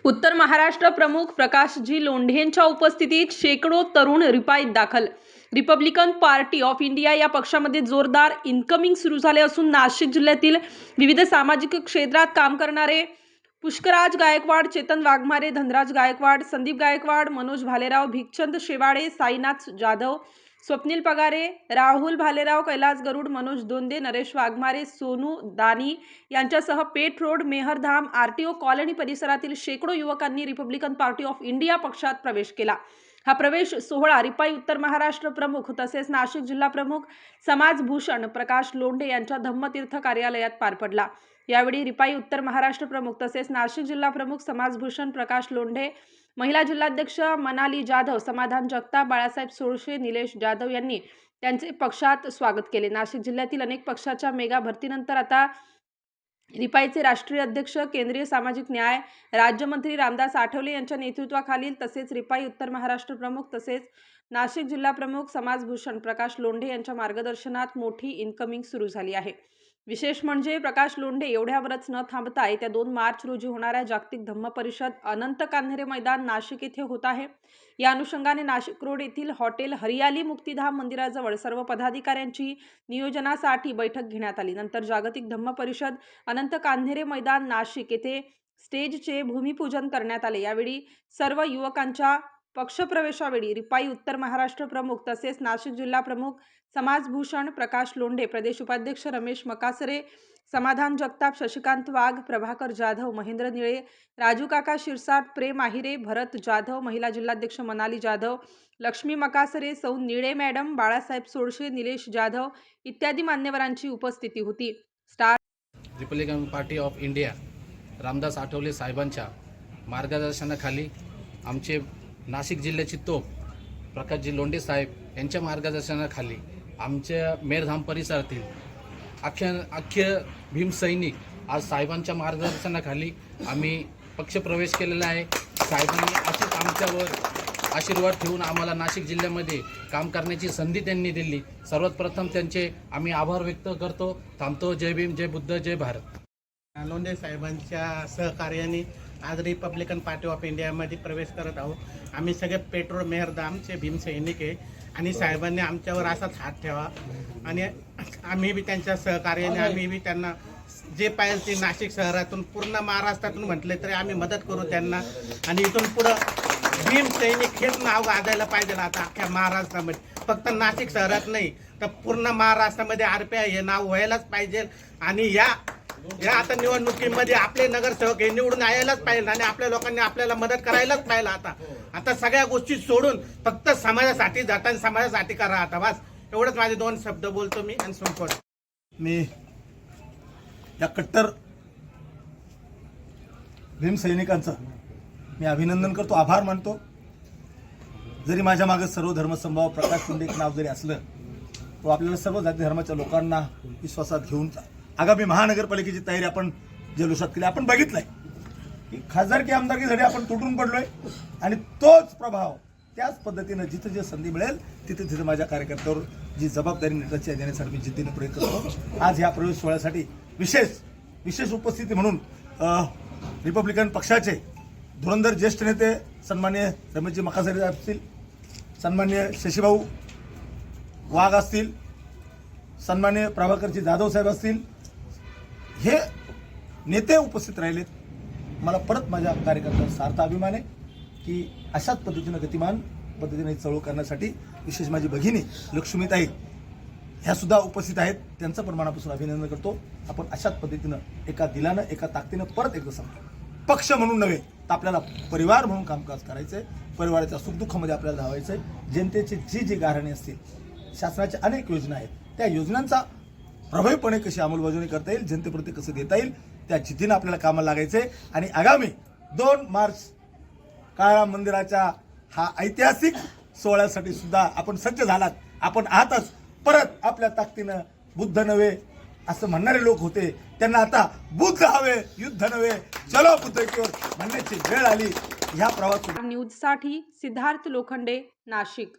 उत्तर महाराष्ट्र प्रमुख प्रकाशजी लोंढेंच्या उपस्थितीत शेकडो तरुण रिपाईत दाखल। रिपब्लिकन पार्टी ऑफ इंडिया या पक्षामध्ये जोरदार इन्कमिंग सुरू झाले असून नाशिक जिल्ह्यातील विविध सामाजिक क्षेत्रात काम करणारे पुष्कराज गायकवाड, चेतन वाघमारे, धनराज गायकवाड, संदीप गायकवाड, मनोज भालेराव, भिकचंद शेवाळे, साईनाथ जाधव, स्वप्नील पगारे, राहुल भालेराव, कैलास गरुड, मनोज दोंदे, नरेश वाघमारे, सोनू दानी यांच्यासह पेठ रोड, मेहरधाम, आरटीओ कॉलनी परिसरातील शेकडो युवकांनी रिपब्लिकन पार्टी ऑफ इंडिया पक्षात प्रवेश केला। हा प्रवेश सोहळा रिपाई उत्तर महाराष्ट्र प्रमुख तसेच नाशिक जिल्हा प्रमुख समाजभूषण प्रकाश लोंढे यांच्या धम्मतीर्थ कार्यालयात पार पडला। यावेळी रिपाई उत्तर महाराष्ट्र प्रमुख तसेच नाशिक जिल्हा प्रमुख समाजभूषण प्रकाश लोंढे, महिला जिल्हाध्यक्ष मनाली जाधव, समाधान जगताप, बाळासाहेब सोळशे, निलेश जाधव यांनी त्यांचे पक्षात स्वागत केले। नाशिक जिल्ह्यातील अनेक पक्षाच्या मेगा भरतीनंतर आता रिपाईचे राष्ट्रीय अध्यक्ष, केंद्रीय सामाजिक न्याय राज्यमंत्री रामदास आठवले यांच्या नेतृत्वाखालील तसेच रिपाई उत्तर महाराष्ट्र प्रमुख तसेच नाशिक जिल्हा प्रमुख समाजभूषण प्रकाश लोंढे यांच्या मार्गदर्शनात मोठी इन्कमिंग सुरू झाली आहे। विशेष म्हणजे प्रकाश लोंढे एवढ्यावरच न थांबता येत्या 2 मार्च रोजी होणाऱ्या जागतिक धम्म परिषद अनंत कान्हेरे मैदान नाशिक येथे होत आहे। या अनुषंगाने नाशिक रोड येथील हॉटेल हरियाली मुक्तिधाम मंदिराजवळ सर्व पदाधिकाऱ्यांची नियोजनासाठी बैठक घेण्यात आली। नंतर जागतिक धम्म परिषद अनंत कान्हेरे मैदान नाशिक येथे स्टेजचे भूमिपूजन करण्यात आले। यावेळी सर्व युवकांच्या पक्षप्रवेशावेळी रिपाई उत्तर महाराष्ट्र प्रमुख तसेच नाशिक जिल्हा प्रमुख समाजभूषण प्रकाश लोंढे, प्रदेश उपाध्यक्ष रमेश मकासरे, समाधान जगताप, शशिकांत वाघ, प्रभाकर जाधव, महेंद्र निळे, राजू काका शिरसाट, प्रेम आहिरे, भरत जाधव, महिला जिल्हाध्यक्ष मनाली जाधव, लक्ष्मी मकासरे, सौ निळे मॅडम, बाळासाहेब सोळशे, निलेश जाधव इत्यादी मान्यवरांची उपस्थिती होती। Republican party of India Ramdas Athawale साहेबांच्या मार्गदर्शनाखाली आमचे नाशिक जिल्ह्याची तोफ प्रकाशजी लोंढे साहेब यांच्या मार्गदर्शनाखाली आमच्या मेहरधाम परिसरातील अख्य भीमसैनिक आज साहेबांच्या मार्गदर्शनाखाली आम्ही पक्षप्रवेश केलेला आहे। साहेबांनी अशीच आमच्यावर आशीर्वाद ठेवून आम्हाला नाशिक जिल्ह्यामध्ये काम करण्याची संधी त्यांनी दिली। सर्वात प्रथम त्यांचे आम्ही आभार व्यक्त करतो। थांबतो। जय भीम, जय बुद्ध, जय भारत। लोंढे साहेबांच्या सहकार्याने आज रिपब्लिकन पार्टी ऑफ इंडियामध्ये प्रवेश करत आहोत। आम्ही सगळे पेट्रोल मेहरधामचे भीमसैनिक आहे आणि साहेबांनी आमच्यावर असाच हात ठेवा आणि आम्ही बी त्यांच्या सहकार्याने आम्ही बी त्यांना जे पाहिजे ते नाशिक शहरातून पूर्ण महाराष्ट्रातून म्हटले तरी आम्ही मदत करू त्यांना आणि इथून पुढं भीमसैनिक हेच नाव गाजायला पाहिजे आता अख्ख्या महाराष्ट्रामध्ये, फक्त नाशिक शहरात नाही तर पूर्ण महाराष्ट्रामध्ये RPI हे नाव व्हायलाच पाहिजे आणि या आता निवडणुकीमध्ये आपले नगरसेवक हे निवडून यायलाच पाहिजे आणि आपल्या लोकांनी आपल्याला मदत करायलाच पाहिजे। आता सगळ्या गोष्टी सोडून फक्त समाजासाठी जाताना समाजासाठी करा आता बस। एवढंच माझे 2 शब्द बोलतो मी आणि संपवतो। मी या कट्टर भीमसैनिकांचं मी अभिनंदन करतो, आभार मानतो। जरी माझ्या मागे सर्व धर्मसमभाव प्रकाश लोंढे नाव जरी असलं तो आपल्याला सर्व जाती धर्माच्या लोकांना विश्वासात घेऊन आगामी महानगरपालिकेची तयारी आपण जल्लोषात केली। आपण बघितलंय की खासदारकी आमदारकीसाठी आपण तुटून पडलोय आणि तोच प्रभाव त्याच पद्धतीनं जिथे जे संधी मिळेल तिथे माझ्या कार्यकर्त्यावर जी जबाबदारी नेटाची देण्यासाठी मी जिद्दीने प्रयत्न करतो। आज ह्या प्रवेश सोहळ्यासाठी विशेष उपस्थिती म्हणून रिपब्लिकन पक्षाचे धुरंधर ज्येष्ठ नेते सन्मान्य रमेशजी मकासरे असतील, सन्मान्य शशीभाऊ वाघ असतील, सन्मान्य प्रभाकरजी जाधव साहेब असतील, हे नेते उपस्थित राहिलेत। मला परत माझ्या कार्यकर्त्यांचा सार्थ अभिमान आहे की अशाच पद्धतीनं गतिमान पद्धतीने चळवळ करण्यासाठी विशेष माझी भगिनी लक्ष्मीताई ह्या सुद्धा उपस्थित आहेत। त्यांचं पण मनापासून अभिनंदन करतो। आपण अशाच पद्धतीनं एका दिलानं एका ताकदीनं परत एकदा सांगतो, पक्ष म्हणून नव्हे तर आपल्याला परिवार म्हणून कामकाज करायचंय, परिवाराच्या सुखदुःखामध्ये आपल्याला धावायचंय। जनतेची जी गाऱ्हाणे असतील, शासनाच्या अनेक योजना आहेत, त्या योजनांचा प्रभावीपणे कशी अंमलबजावणी करता येईल, जनतेप्रती कसं देता येईल त्या जिद्दीनं आपल्याला कामाला लागायचंय आणि आगामी 2 मार्च काळाराम मंदिराच्या हा ऐतिहासिक सोहळ्यासाठी सुद्धा आपण सज्ज झालात। आपण आहातच। परत आपल्या ताकदीनं बुद्ध नव्हे असं म्हणणारे लोक होते, त्यांना आता बुद्ध हवे, युद्ध नव्हे, चलो बुद्ध की ओर म्हणण्याची वेळ आली। ह्या प्रवास न्यूजसाठी सिद्धार्थ लोखंडे, नाशिक।